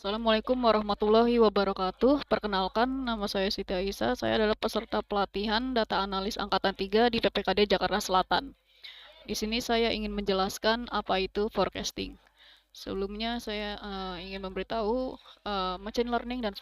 Assalamualaikum warahmatullahi wabarakatuh. Perkenalkan, nama saya Siti Aisyah. Saya adalah peserta pelatihan data analis angkatan 3 di PPKD Jakarta Selatan. Di sini saya ingin menjelaskan apa itu forecasting. Sebelumnya saya ingin memberitahu machine learning dan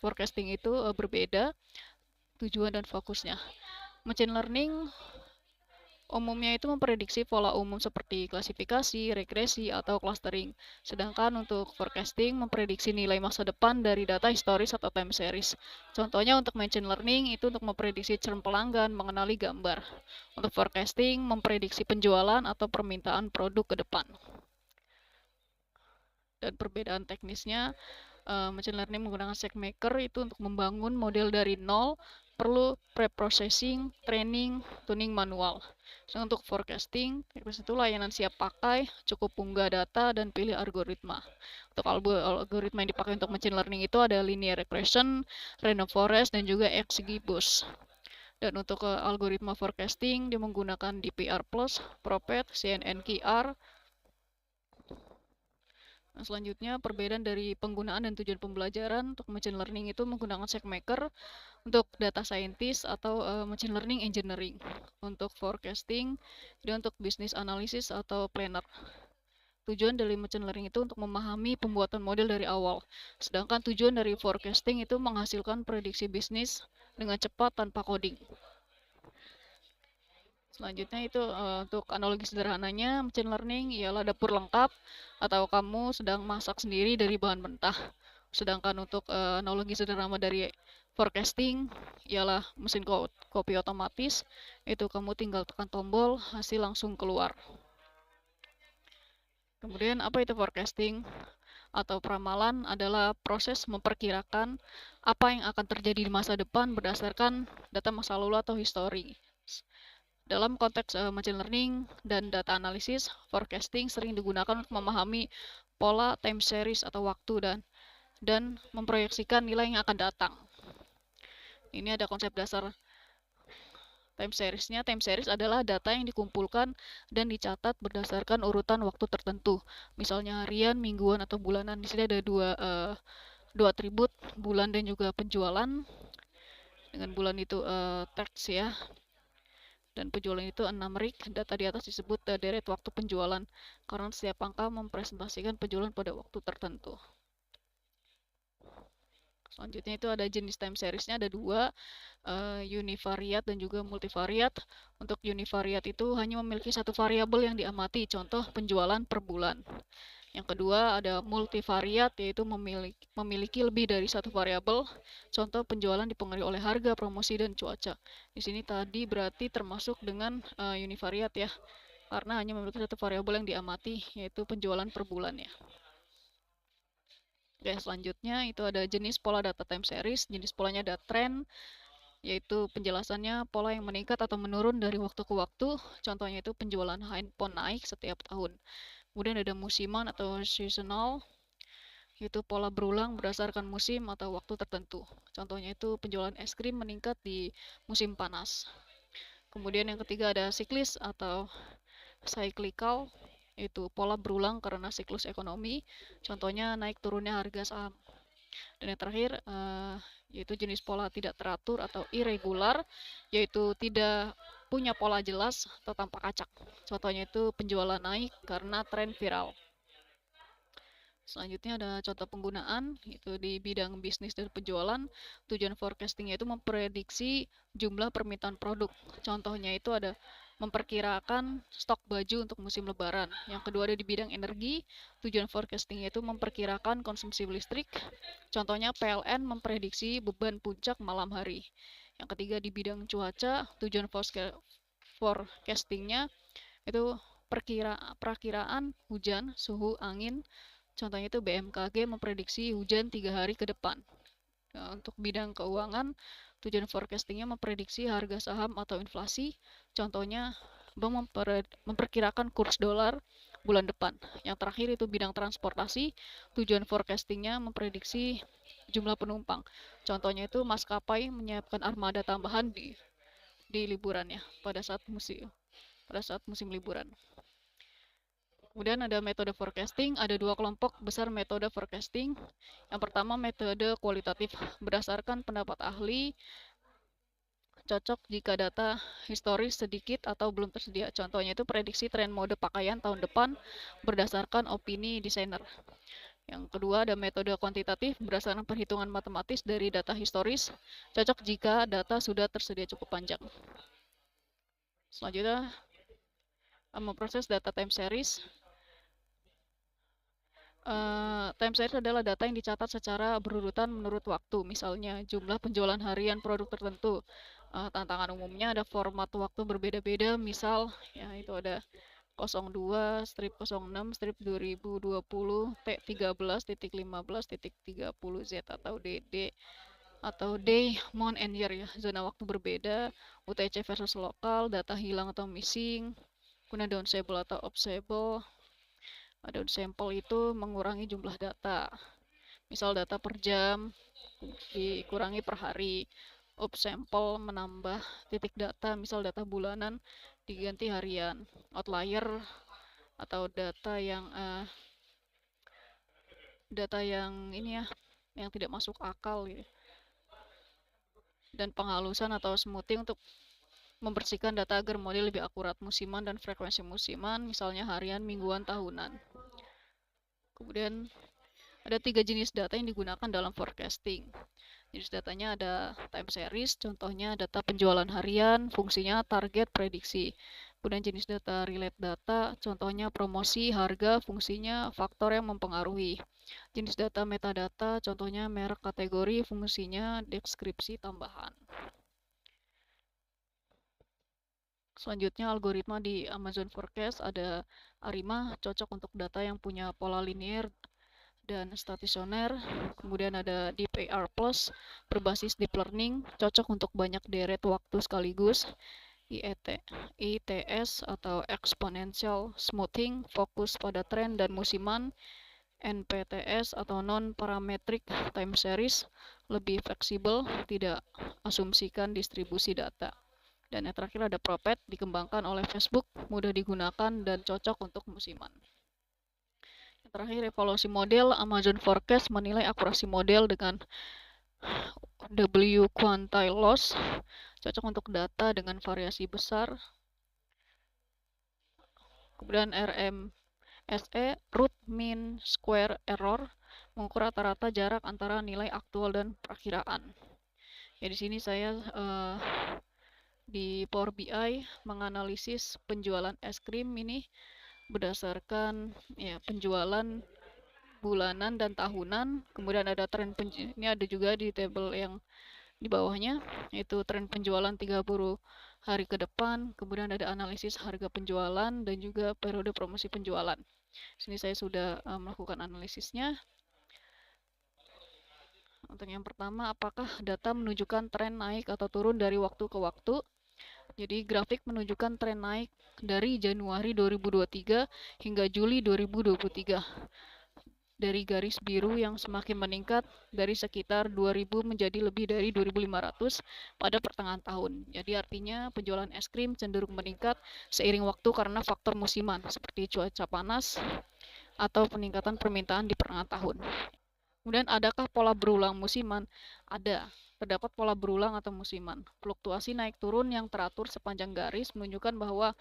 forecasting itu berbeda tujuan dan fokusnya. Machine learning umumnya itu memprediksi pola umum seperti klasifikasi, regresi, atau clustering. Sedangkan untuk forecasting memprediksi nilai masa depan dari data historis atau time series. Contohnya untuk machine learning itu untuk memprediksi churn pelanggan, mengenali gambar. Untuk forecasting memprediksi penjualan atau permintaan produk ke depan. Dan perbedaan teknisnya, machine learning menggunakan SageMaker itu untuk membangun model dari nol, perlu pre-processing, training, tuning manual. Untuk forecasting, itu layanan siap pakai, cukup unggah data, dan pilih algoritma. Untuk algoritma yang dipakai untuk machine learning itu ada linear regression, random forest, dan juga XGBoost. Dan untuk algoritma forecasting, dia menggunakan DPR+, Propet, CNNKR. Nah, selanjutnya, perbedaan dari penggunaan dan tujuan pembelajaran untuk machine learning itu menggunakan SageMaker untuk data scientist atau machine learning engineering. Untuk forecasting, dan untuk business analysis atau planner. Tujuan dari machine learning itu untuk memahami pembuatan model dari awal. Sedangkan tujuan dari forecasting itu menghasilkan prediksi bisnis dengan cepat tanpa coding. Selanjutnya itu untuk analogi sederhananya, machine learning ialah dapur lengkap atau kamu sedang masak sendiri dari bahan mentah. Sedangkan untuk analogi sederhana dari forecasting ialah mesin kopi otomatis, itu kamu tinggal tekan tombol, hasil langsung keluar. Kemudian apa itu forecasting? Atau peramalan adalah proses memperkirakan apa yang akan terjadi di masa depan berdasarkan data masa lalu atau histori. Dalam konteks machine learning dan data analisis, forecasting sering digunakan untuk memahami pola time series atau waktu dan memproyeksikan nilai yang akan datang. Ini ada konsep dasar time seriesnya. Time series adalah data yang dikumpulkan dan dicatat berdasarkan urutan waktu tertentu. Misalnya harian, mingguan, atau bulanan. Di sini ada dua atribut, bulan dan juga penjualan. Dengan bulan itu teks ya. Dan penjualan itu 6 rig. Data di atas disebut deret waktu penjualan karena setiap angka mempresentasikan penjualan pada waktu tertentu. Selanjutnya itu ada jenis time seriesnya, ada dua, univariat dan juga multivariat. Untuk univariat itu hanya memiliki satu variabel yang diamati, contoh penjualan per bulan. Yang kedua ada multivariat, yaitu memiliki lebih dari satu variabel, contoh penjualan dipengaruhi oleh harga, promosi, dan cuaca. Di sini tadi berarti termasuk dengan univariat ya, karena hanya memiliki satu variabel yang diamati, yaitu penjualan per bulan ya. Oke, selanjutnya itu ada jenis pola data time series. Jenis polanya ada trend, yaitu penjelasannya pola yang meningkat atau menurun dari waktu ke waktu. Contohnya itu penjualan handphone naik setiap tahun. Kemudian ada musiman atau seasonal, yaitu pola berulang berdasarkan musim atau waktu tertentu. Contohnya itu penjualan es krim meningkat di musim panas. Kemudian yang ketiga ada siklis atau cyclical, itu pola berulang karena siklus ekonomi, contohnya naik turunnya harga saham. Dan yang terakhir yaitu jenis pola tidak teratur atau irregular, yaitu tidak punya pola jelas atau tampak acak. Contohnya itu penjualan naik karena tren viral. Selanjutnya ada contoh penggunaan, itu di bidang bisnis dan penjualan. Tujuan forecasting yaitu memprediksi jumlah permintaan produk. Contohnya itu ada memperkirakan stok baju untuk musim lebaran. Yang kedua ada di bidang energi. Tujuan forecasting yaitu memperkirakan konsumsi listrik. Contohnya PLN memprediksi beban puncak malam hari. Yang ketiga di bidang cuaca. Tujuan forecastingnya itu perakiraan hujan, suhu, angin. Contohnya itu BMKG memprediksi hujan 3 hari ke depan. Nah, untuk bidang keuangan, tujuan forecastingnya memprediksi harga saham atau inflasi. Contohnya, bank memperkirakan kurs dolar bulan depan. Yang terakhir itu bidang transportasi, tujuan forecastingnya memprediksi jumlah penumpang. Contohnya itu maskapai menyiapkan armada tambahan di liburan ya, pada saat musim liburan. Kemudian ada metode forecasting, ada dua kelompok besar metode forecasting. Yang pertama metode kualitatif, berdasarkan pendapat ahli, cocok jika data historis sedikit atau belum tersedia. Contohnya itu prediksi tren mode pakaian tahun depan berdasarkan opini desainer. Yang kedua ada metode kuantitatif berdasarkan perhitungan matematis dari data historis, cocok jika data sudah tersedia cukup panjang. Selanjutnya, memproses data time series. Time series adalah data yang dicatat secara berurutan menurut waktu, misalnya jumlah penjualan harian produk tertentu. Tantangan umumnya ada format waktu berbeda-beda, misal ya itu ada 02 strip 06 strip 2020 T13.15.30 Z atau DD atau day, month, and year ya, zona waktu berbeda, UTC versus lokal, data hilang atau missing, guna downsample atau upsample. Downsample itu mengurangi jumlah data, misal data per jam dikurangi per hari. Upsample menambah titik data, misal data bulanan diganti harian. Outlier atau data yang ini ya, yang tidak masuk akal gitu. Dan penghalusan atau smoothing untuk membersihkan data agar model lebih akurat, musiman dan frekuensi musiman, misalnya harian, mingguan, tahunan. Kemudian ada 3 jenis data yang digunakan dalam forecasting. Jenis datanya ada time series, contohnya data penjualan harian, fungsinya target, prediksi. Kemudian jenis data relate data, contohnya promosi, harga, fungsinya faktor yang mempengaruhi. Jenis data metadata, contohnya merek, kategori, fungsinya deskripsi tambahan. Selanjutnya algoritma di Amazon Forecast ada ARIMA, cocok untuk data yang punya pola linear dan stasioner. Kemudian ada DeepAR Plus, berbasis deep learning, cocok untuk banyak deret waktu sekaligus. ITS atau exponential smoothing, fokus pada tren dan musiman. NPTS atau non-parametric time series, lebih fleksibel, tidak asumsikan distribusi data. Dan yang terakhir ada Propet, dikembangkan oleh Facebook, mudah digunakan dan cocok untuk musiman. Yang terakhir, evaluasi model. Amazon Forecast menilai akurasi model dengan W quantile loss, cocok untuk data dengan variasi besar. Kemudian RMSE, root mean square error, mengukur rata-rata jarak antara nilai aktual dan perakiraan. Ya, di sini saya di Power BI menganalisis penjualan es krim ini berdasarkan ya penjualan bulanan dan tahunan. Kemudian ada tren ini ada juga di tabel yang di bawahnya, yaitu tren penjualan 30 hari ke depan. Kemudian ada analisis harga penjualan dan juga periode promosi penjualan. Sini saya sudah melakukan analisisnya. Untuk yang pertama, apakah data menunjukkan tren naik atau turun dari waktu ke waktu? Jadi grafik menunjukkan tren naik dari Januari 2023 hingga Juli 2023. Dari garis biru yang semakin meningkat dari sekitar 2000 menjadi lebih dari 2500 pada pertengahan tahun. Jadi artinya penjualan es krim cenderung meningkat seiring waktu karena faktor musiman seperti cuaca panas atau peningkatan permintaan di pertengahan tahun. Kemudian adakah pola berulang musiman? Ada. Terdapat pola berulang atau musiman. Fluktuasi naik turun yang teratur sepanjang garis menunjukkan bahwa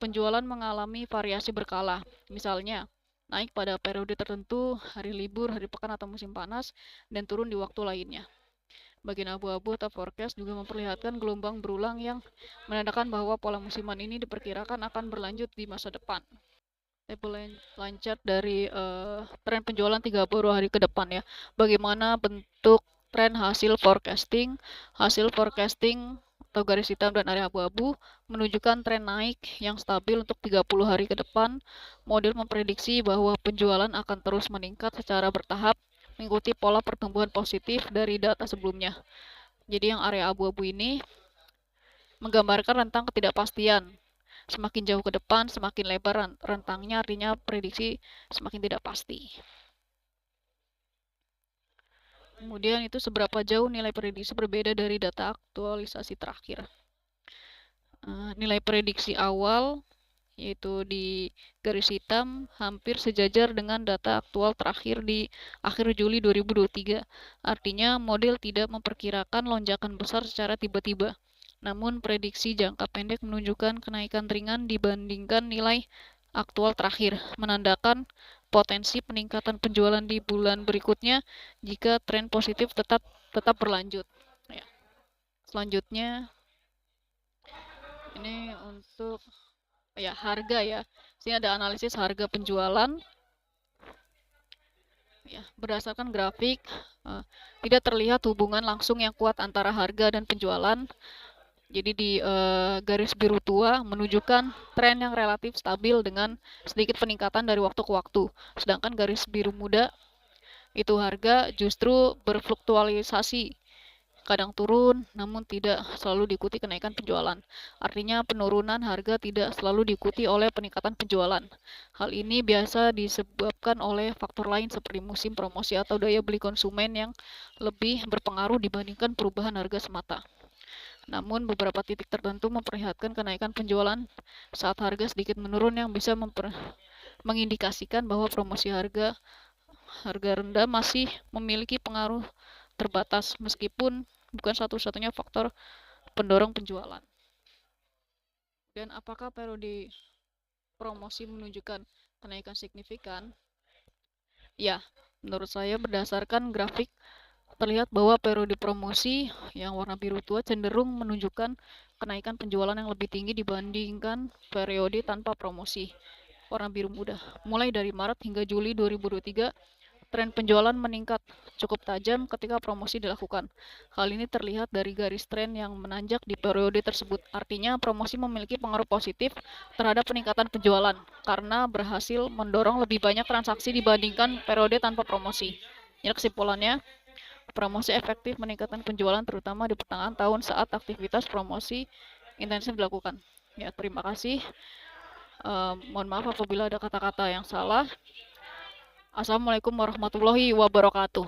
penjualan mengalami variasi berkala. Misalnya, naik pada periode tertentu, hari libur, hari pekan atau musim panas, dan turun di waktu lainnya. Bagian abu-abu atau forecast juga memperlihatkan gelombang berulang yang menandakan bahwa pola musiman ini diperkirakan akan berlanjut di masa depan. Tabel lancar dari tren penjualan 30 hari ke depan ya. Bagaimana bentuk tren hasil forecasting? Hasil forecasting atau garis hitam dan area abu-abu menunjukkan tren naik yang stabil untuk 30 hari ke depan. Model memprediksi bahwa penjualan akan terus meningkat secara bertahap mengikuti pola pertumbuhan positif dari data sebelumnya. Jadi yang area abu-abu ini menggambarkan rentang ketidakpastian. Semakin jauh ke depan, semakin lebar rentangnya, artinya prediksi semakin tidak pasti. Kemudian itu seberapa jauh nilai prediksi berbeda dari data aktualisasi terakhir. Nilai prediksi awal yaitu di garis hitam, hampir sejajar dengan data aktual terakhir di akhir Juli 2023. Artinya, model tidak memperkirakan lonjakan besar secara tiba-tiba. Namun, prediksi jangka pendek menunjukkan kenaikan ringan dibandingkan nilai aktual terakhir, menandakan potensi peningkatan penjualan di bulan berikutnya jika tren positif tetap berlanjut. Ya. Selanjutnya, ini untuk ya harga ya. Sini ada analisis harga penjualan. Ya, berdasarkan grafik, tidak terlihat hubungan langsung yang kuat antara harga dan penjualan. Jadi di garis biru tua menunjukkan tren yang relatif stabil dengan sedikit peningkatan dari waktu ke waktu. Sedangkan garis biru muda itu harga justru berfluktualisasi, kadang turun namun tidak selalu diikuti kenaikan penjualan. Artinya penurunan harga tidak selalu diikuti oleh peningkatan penjualan. Hal ini biasa disebabkan oleh faktor lain seperti musim promosi atau daya beli konsumen yang lebih berpengaruh dibandingkan perubahan harga semata. Namun beberapa titik tertentu memperlihatkan kenaikan penjualan saat harga sedikit menurun yang bisa mengindikasikan bahwa promosi harga rendah masih memiliki pengaruh terbatas meskipun bukan satu-satunya faktor pendorong penjualan. Dan apakah periode promosi menunjukkan kenaikan signifikan? Ya, menurut saya berdasarkan grafik terlihat bahwa periode promosi yang warna biru tua cenderung menunjukkan kenaikan penjualan yang lebih tinggi dibandingkan periode tanpa promosi warna biru muda. Mulai dari Maret hingga Juli 2023, tren penjualan meningkat cukup tajam ketika promosi dilakukan. Hal ini terlihat dari garis tren yang menanjak di periode tersebut. Artinya, promosi memiliki pengaruh positif terhadap peningkatan penjualan karena berhasil mendorong lebih banyak transaksi dibandingkan periode tanpa promosi. Jadi kesimpulannya, promosi efektif meningkatkan penjualan terutama di pertengahan tahun saat aktivitas promosi intensif dilakukan. Ya, terima kasih. Mohon maaf apabila ada kata-kata yang salah. Assalamualaikum warahmatullahi wabarakatuh.